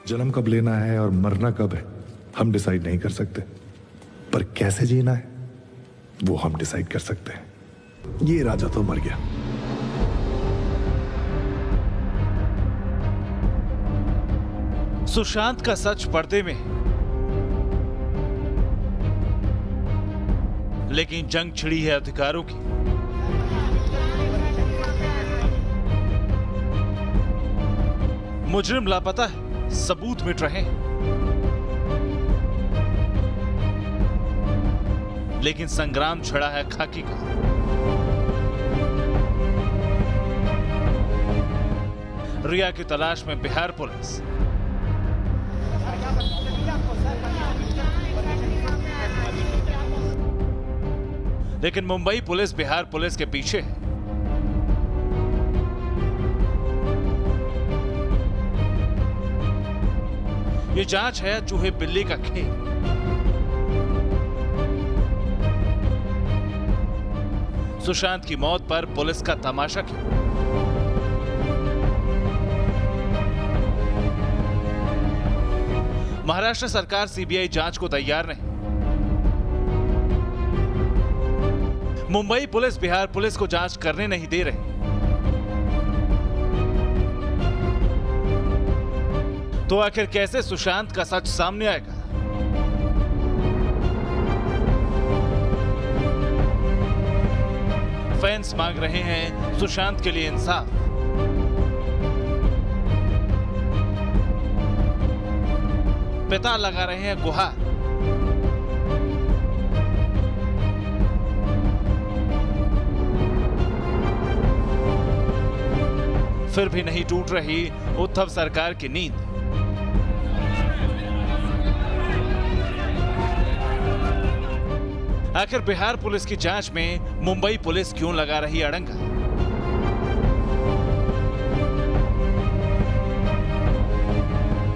जन्म कब लेना है और मरना कब है हम डिसाइड नहीं कर सकते, पर कैसे जीना है वो हम डिसाइड कर सकते हैं। ये राजा तो मर गया। सुशांत का सच पर्दे में, लेकिन जंग छिड़ी है अधिकारों की। मुजरिम लापता है, सबूत मिट रहे हैं, लेकिन संग्राम छिड़ा है खाकी का। रिया की तलाश में बिहार पुलिस। लेकिन मुंबई पुलिस बिहार पुलिस के पीछे है। ये जांच है चूहे बिल्ली का खेल। सुशांत की मौत पर पुलिस का तमाशा क्यों? महाराष्ट्र सरकार सीबीआई जांच को तैयार नहीं। मुंबई पुलिस बिहार पुलिस को जांच करने नहीं दे रही। तो आखिर कैसे सुशांत का सच सामने आएगा? फैंस मांग रहे हैं सुशांत के लिए इंसाफ। पिता लगा रहे हैं गुहार। फिर भी नहीं टूट रही उद्धव सरकार की नींद। आखिर बिहार पुलिस की जांच में मुंबई पुलिस क्यों लगा रही अड़ंगा?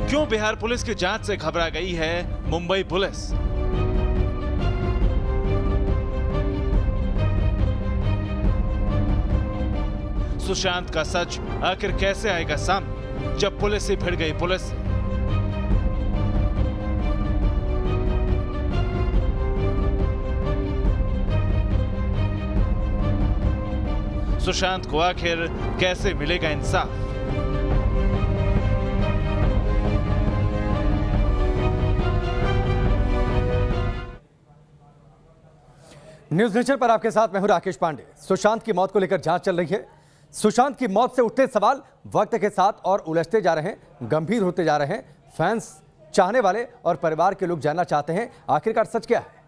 क्यों बिहार पुलिस की जांच से घबरा गई है मुंबई पुलिस? सुशांत का सच आखिर कैसे आएगा सामने जब पुलिस से भिड़ गई पुलिस से? सुशांत को आखिर कैसे मिलेगा इंसाफ? न्यूज नेचर पर आपके साथ मैं हूं राकेश पांडे। सुशांत की मौत को लेकर जांच चल रही है। सुशांत की मौत से उठते सवाल वक्त के साथ और उलझते जा रहे हैं, गंभीर होते जा रहे हैं। फैंस, चाहने वाले और परिवार के लोग जानना चाहते हैं आखिरकार सच क्या है।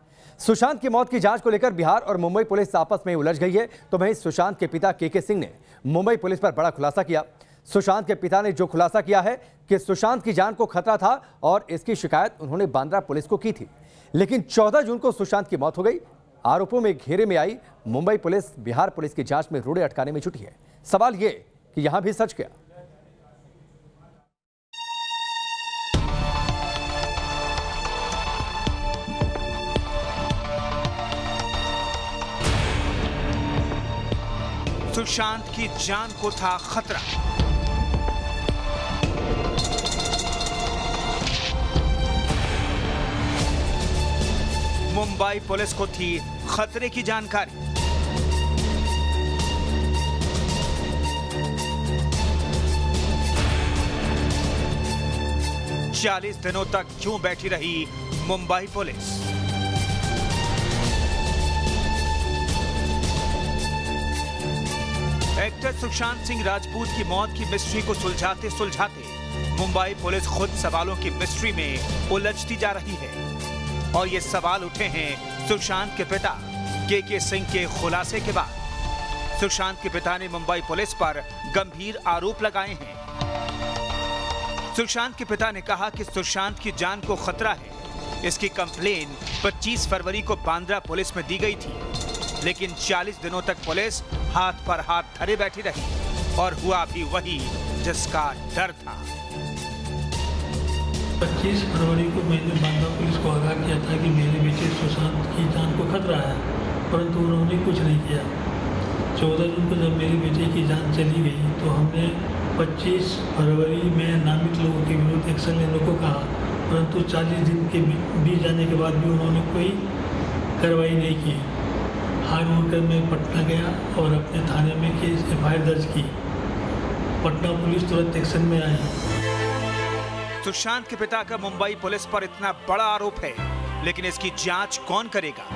सुशांत की मौत की जांच को लेकर बिहार और मुंबई पुलिस आपस में उलझ गई है। तो वहीं सुशांत के पिता के सिंह ने मुंबई पुलिस पर बड़ा खुलासा किया। सुशांत के पिता ने जो खुलासा किया है कि सुशांत की जान को खतरा था और इसकी शिकायत उन्होंने बांद्रा पुलिस को की थी, लेकिन 14 जून को सुशांत की मौत हो गई। आरोपों में घेरे में आई मुंबई पुलिस बिहार पुलिस की जांच में रोड़े अटकाने में जुटी है। सवाल यह कि यहां भी सच क्या? सुशांत की जान को था खतरा। मुंबई पुलिस को थी खतरे की जानकारी। चालीस दिनों तक क्यों बैठी रही मुंबई पुलिस? एक्टर सुशांत सिंह राजपूत की मौत की मिस्ट्री को सुलझाते सुलझाते मुंबई पुलिस खुद सवालों की मिस्ट्री में उलझती जा रही है। और ये सवाल उठे हैं सुशांत के पिता के सिंह के खुलासे के बाद। सुशांत के पिता ने मुंबई पुलिस पर गंभीर आरोप लगाए हैं। सुशांत के पिता ने कहा कि सुशांत की जान को खतरा है। इसकी कंप्लेन 25 फरवरी को बांद्रा पुलिस में दी गई थी, लेकिन 40 दिनों तक पुलिस हाथ पर हाथ धरे बैठी रही और हुआ भी वही जिसका डर था। 25 फरवरी को मैंने बांद्रा पुलिस को आगाह किया था कि मेरे बेटे सुशांत की जान को खतरा है, परंतु उन्होंने कुछ नहीं किया। 14 जून को जब मेरे बेटे की जान चली गई तो हमने 25 फरवरी में नामित लोगों के विरुद्ध एक्शन लेने को कहा, परंतु 40 दिन के बीत जाने के बाद भी उन्होंने कोई कार्रवाई नहीं की। हार होकर मैं पटना गया और अपने थाने में केस FIR दर्ज की। पटना पुलिस तुरंत एक्शन में आई। सुशांत के पिता का मुंबई पुलिस पर इतना बड़ा आरोप है, लेकिन इसकी जांच कौन करेगा?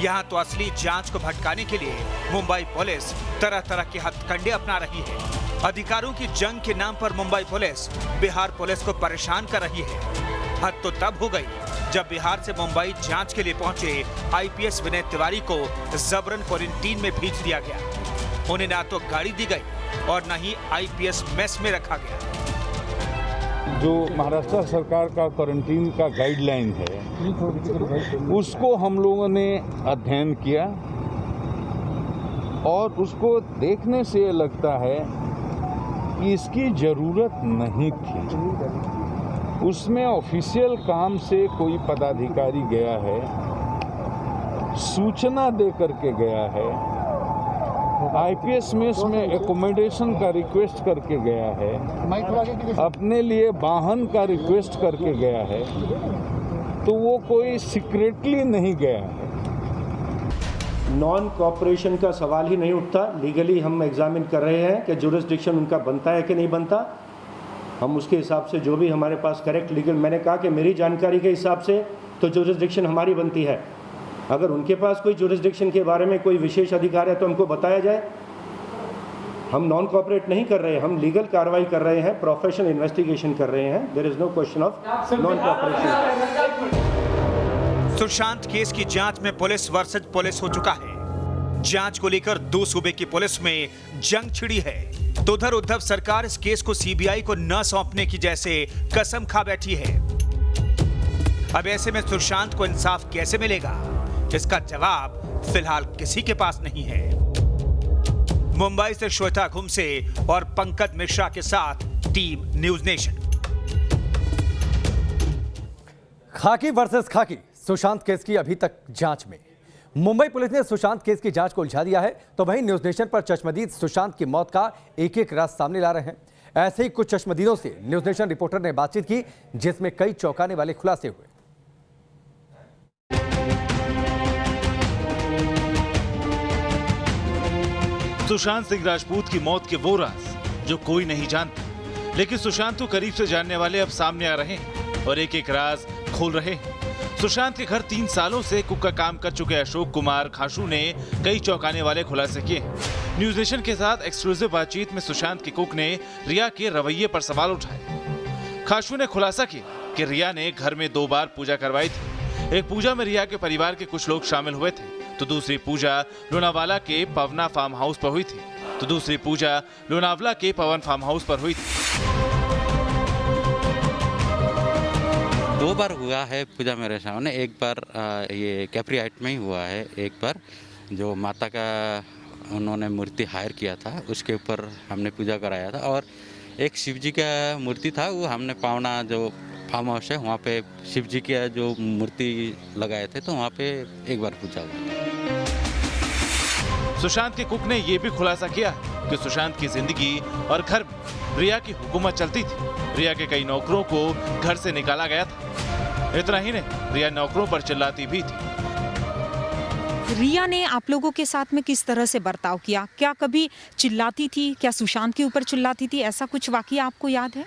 यहाँ तो असली जांच को भटकाने के लिए मुंबई पुलिस तरह तरह के हथकंडे अपना रही है। अधिकारों की जंग के नाम पर मुंबई पुलिस बिहार पुलिस को परेशान कर रही है। हद तो तब हो गई जब बिहार से मुंबई जांच के लिए पहुंचे IPS विनय तिवारी को जबरन क्वारंटीन में भेज दिया गया। उन्हें ना तो गाड़ी दी गई और न ही IPS मेस में रखा गया। जो महाराष्ट्र सरकार का क्वारंटीन का गाइडलाइन है, उसको हम लोगों ने अध्ययन किया और उसको देखने से लगता है कि इसकी ज़रूरत नहीं थी। उसमें ऑफिशियल काम से कोई पदाधिकारी गया है, सूचना दे करके गया है, IPS मेस में एकोमोडेशन का रिक्वेस्ट करके गया है, अपने लिए वाहन का रिक्वेस्ट करके गया है, तो वो कोई सीक्रेटली नहीं गया है। नॉन कॉपरेशन का सवाल ही नहीं उठता। लीगली हम एग्जामिन कर रहे हैं कि जुरिस्डिक्शन उनका बनता है कि नहीं बनता। हम उसके हिसाब से जो भी हमारे पास करेक्ट लीगल, मैंने कहा कि मेरी जानकारी के हिसाब से तो जुरिस्डिक्शन हमारी बनती है। अगर उनके पास कोई जुरिस्डिक्शन के बारे में कोई विशेष अधिकार है तो हमको बताया जाए। हम नॉन कॉपरेट नहीं कर रहे हैं, हम लीगल कार्रवाई कर रहे हैं, प्रोफेशनल इन्वेस्टिगेशन कर रहे हैं। There is no question of non cooperation. Sushant case की जांच में पुलिस वर्सेस पुलिस हो चुका है। जांच को लेकर दो सूबे की पुलिस में जंग छिड़ी है। तो उधर उद्धव सरकार इस केस को CBI को न सौंपने की जैसे कसम खा बैठी है। अब ऐसे में सुशांत को इंसाफ कैसे मिलेगा, इसका जवाब फिलहाल किसी के पास नहीं है। मुंबई से श्वेता घुमसे और पंकज मिश्रा के साथ टीम न्यूज नेशन। खाकी वर्सेस खाकी, सुशांत केस की अभी तक जांच में। मुंबई पुलिस ने सुशांत केस की जांच को उलझा दिया है, तो वहीं न्यूज नेशन पर चश्मदीद सुशांत की मौत का एक एक राज सामने ला रहे हैं। ऐसे ही कुछ चश्मदीदों से न्यूज नेशन रिपोर्टर ने बातचीत की, जिसमें कई चौंकाने वाले खुलासे हुए। सुशांत सिंह राजपूत की मौत के वो राज जो कोई नहीं जानता, लेकिन सुशांत को करीब से जानने वाले अब सामने आ रहे हैं और एक एक राज खोल रहे हैं। सुशांत के घर 3 सालों से कुक का काम कर चुके अशोक कुमार खाशू ने कई चौंकाने वाले खुलासे किए। न्यूज नेशन के साथ एक्सक्लूसिव बातचीत में सुशांत के कुक ने रिया के रवैये पर सवाल उठाए। खाशू ने खुलासा किया कि रिया ने घर में 2 बार पूजा करवाई थी। एक पूजा में रिया के परिवार के कुछ लोग शामिल हुए थे, तो दूसरी पूजा लोनावाला के पवना फार्म हाउस पर हुई थी। 2 बार हुआ है पूजा मेरे सामने। एक बार ये कैप्री हाइट में ही हुआ है। एक बार जो माता का उन्होंने मूर्ति हायर किया था, उसके ऊपर हमने पूजा कराया था। और एक शिव जी का मूर्ति था, वो हमने पावना जो फार्म हाउस है वहाँ पे शिव जी का जो मूर्ति लगाए थे, तो वहाँ पे एक बार पूजा हुआ। सुशांत के कुक ने यह भी खुलासा किया कि सुशांत की जिंदगी और घर में रिया की हुकूमत चलती थी। रिया के कई नौकरों को घर से निकाला गया था। इतना ही नहीं, रिया नौकरों पर चिल्लाती भी थी। रिया ने आप लोगों के साथ में किस तरह से बर्ताव किया? क्या कभी चिल्लाती थी? क्या सुशांत के ऊपर चिल्लाती थी? ऐसा कुछ वाकया आपको याद है?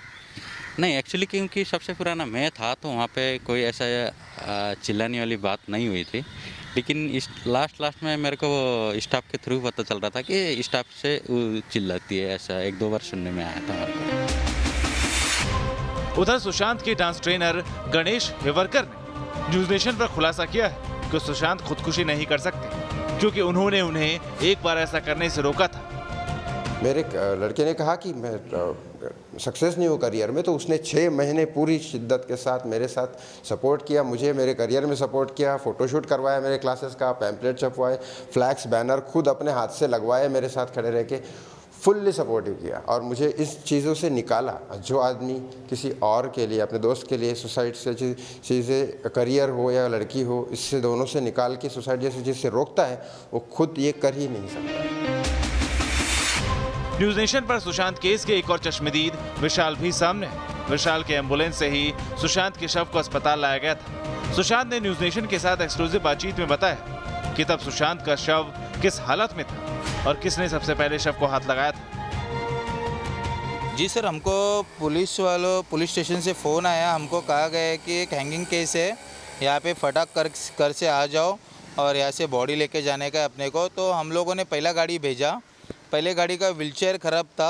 नहीं, एक्चुअली क्योंकि सबसे पुराना मैं था, तो वहाँ पे कोई ऐसा चिल्लाने वाली बात नहीं हुई थी। लेकिन इस लास्ट में मेरे को स्टाफ के थ्रू पता चल रहा था कि स्टाफ से चिल्लाती है। ऐसा 1-2 बार सुनने में आया था हमारे को। उधर सुशांत के डांस ट्रेनर गणेश हेवरकर ने न्यूज नेशन पर खुलासा किया है कि सुशांत खुदकुशी नहीं कर सकते, क्योंकि उन्होंने उन्हें एक बार ऐसा करने से रोका था। मेरे लड़के ने कहा कि मैं सक्सेस नहीं हूँ करियर में, तो उसने 6 महीने पूरी शिद्दत के साथ मेरे साथ सपोर्ट किया, मुझे मेरे करियर में सपोर्ट किया। फ़ोटोशूट करवाया मेरे क्लासेस का, पैम्पलेट छपवाए, फ्लैक्स बैनर खुद अपने हाथ से लगवाए, मेरे साथ खड़े रह के फुल्ली सपोर्टिव किया। और मुझे इस चीज़ों से निकाला। जो आदमी किसी और के लिए, अपने दोस्त के लिए सुसाइड से चीज़ें, करियर हो या लड़की हो, इससे दोनों से निकाल के सुसाइड जैसी चीज़ से रोकता है, वो खुद ये कर ही नहीं सकता। न्यूज नेशन पर सुशांत केस के एक और चश्मदीद विशाल भी सामने है। विशाल के एम्बुलेंस से ही सुशांत के शव को अस्पताल लाया गया था। सुशांत ने न्यूज नेशन के साथ एक्सक्लूसिव बातचीत में बताया कि तब सुशांत का शव किस हालत में था और किसने सबसे पहले शव को हाथ लगाया था। जी सर, हमको पुलिस स्टेशन से फ़ोन आया। हमको कहा गया है कि एक हैंगिंग केस है, यहाँ पे फटाक कर से आ जाओ और यहाँ से बॉडी लेके जाने का अपने को। तो हम लोगों ने पहला गाड़ी भेजा। पहले गाड़ी का व्हीलचेयर ख़राब था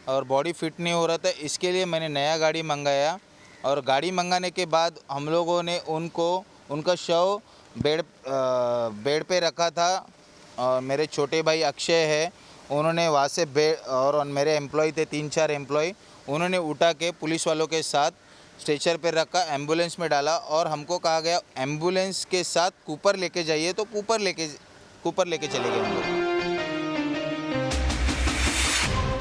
और बॉडी फिट नहीं हो रहा था, इसके लिए मैंने नया गाड़ी मंगाया। और गाड़ी मंगाने के बाद हम लोगों ने उनका शव बेड पे रखा था। और मेरे छोटे भाई अक्षय है, उन्होंने वहाँ से बेड, और मेरे एम्प्लॉय थे 3-4 एम्प्लॉय, उन्होंने उठा के पुलिस वालों के साथ स्ट्रेचर पे रखा, एम्बुलेंस में डाला। और हमको कहा गया एम्बुलेंस के साथ कूपर लेके जाइए, तो कूपर लेके चले गए हम लोग।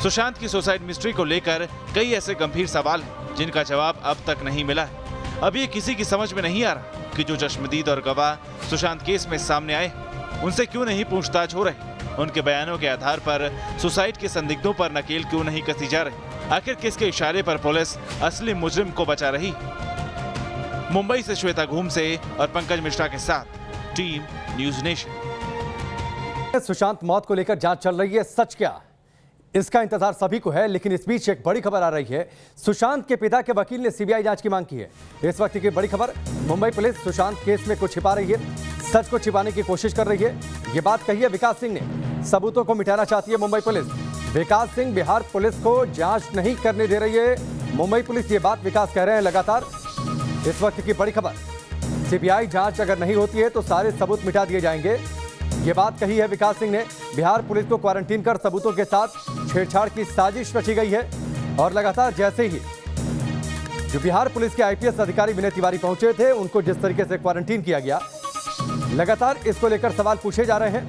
सुशांत की सुसाइड मिस्ट्री को लेकर कई ऐसे गंभीर सवाल हैं जिनका जवाब अब तक नहीं मिला है। अब ये किसी की समझ में नहीं आ रहा कि जो चश्मदीद और गवाह सुशांत केस में सामने आए उनसे क्यों नहीं पूछताछ हो रही, उनके बयानों के आधार पर सुसाइड के संदिग्धों पर नकेल क्यों नहीं कसी जा रही, आखिर किसके इशारे पर पुलिस असली मुजरिम को बचा रही। मुंबई से श्वेता घूम से और पंकज मिश्रा के साथ टीम न्यूज नेशन। सुशांत मौत को लेकर जांच चल रही है, सच क्या इसका इंतजार सभी को है। लेकिन इस बीच एक बड़ी खबर आ रही है। सुशांत के पिता के वकील ने सीबीआई जांच की मांग की है। इस वक्त की बड़ी खबर, मुंबई पुलिस सुशांत केस में कुछ छिपा रही है, सच को छिपाने की कोशिश कर रही है। ये बात कही है विकास सिंह ने। सबूतों को मिटाना चाहती है मुंबई पुलिस। विकास सिंह बिहार पुलिस को जांच नहीं करने दे रही है मुंबई पुलिस, ये बात विकास कह रहे हैं लगातार। इस वक्त की बड़ी खबर, सीबीआई जांच अगर नहीं होती है तो सारे सबूत मिटा दिए जाएंगे, ये बात कही है विकास सिंह ने। बिहार पुलिस को क्वारंटीन कर सबूतों के साथ छेड़छाड़ की साजिश रची गई है। और लगातार जैसे ही जो बिहार पुलिस के आईपीएस अधिकारी विनय तिवारी पहुंचे थे, उनको जिस तरीके से क्वारंटीन किया गया, लगातार इसको लेकर सवाल पूछे जा रहे हैं।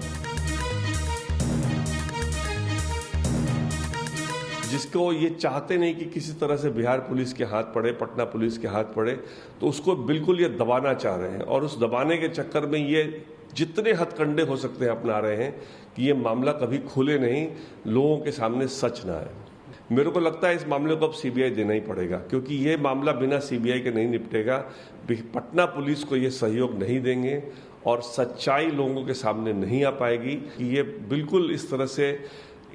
जिसको ये चाहते नहीं कि किसी तरह से बिहार पुलिस के हाथ पड़े, पटना पुलिस के हाथ पड़े, तो उसको बिल्कुल ये दबाना चाह रहे हैं। और उस दबाने के चक्कर में ये जितने हथकंडे हो सकते हैं अपना रहे हैं कि ये मामला कभी खुले नहीं, लोगों के सामने सच ना आए। मेरे को लगता है इस मामले को अब सीबीआई देना ही पड़ेगा, क्योंकि ये मामला बिना सीबीआई के नहीं निपटेगा। पटना पुलिस को ये सहयोग नहीं देंगे और सच्चाई लोगों के सामने नहीं आ पाएगी कि ये बिल्कुल इस तरह से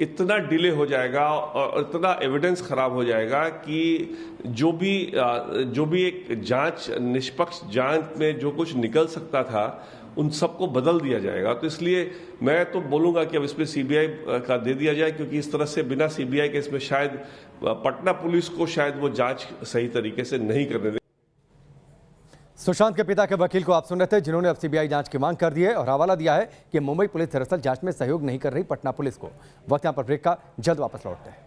इतना डिले हो जाएगा और इतना एविडेंस खराब हो जाएगा कि जो भी एक जांच, निष्पक्ष जांच में जो कुछ निकल सकता था, उन सबको बदल दिया जाएगा। तो इसलिए मैं तो बोलूंगा कि अब इसमें सीबीआई का दे दिया जाए, क्योंकि इस तरह से बिना सीबीआई के इसमें शायद पटना पुलिस को शायद वो जांच सही तरीके से नहीं करने दे। सुशांत के पिता के वकील को आप सुन रहे थे, जिन्होंने अब सीबीआई जांच की मांग कर दी है और हवाला दिया है कि मुंबई पुलिस दरअसल जांच में सहयोग नहीं कर रही पटना पुलिस को। वक्त यहां पर ब्रेक का, जल्द वापस लौटते हैं।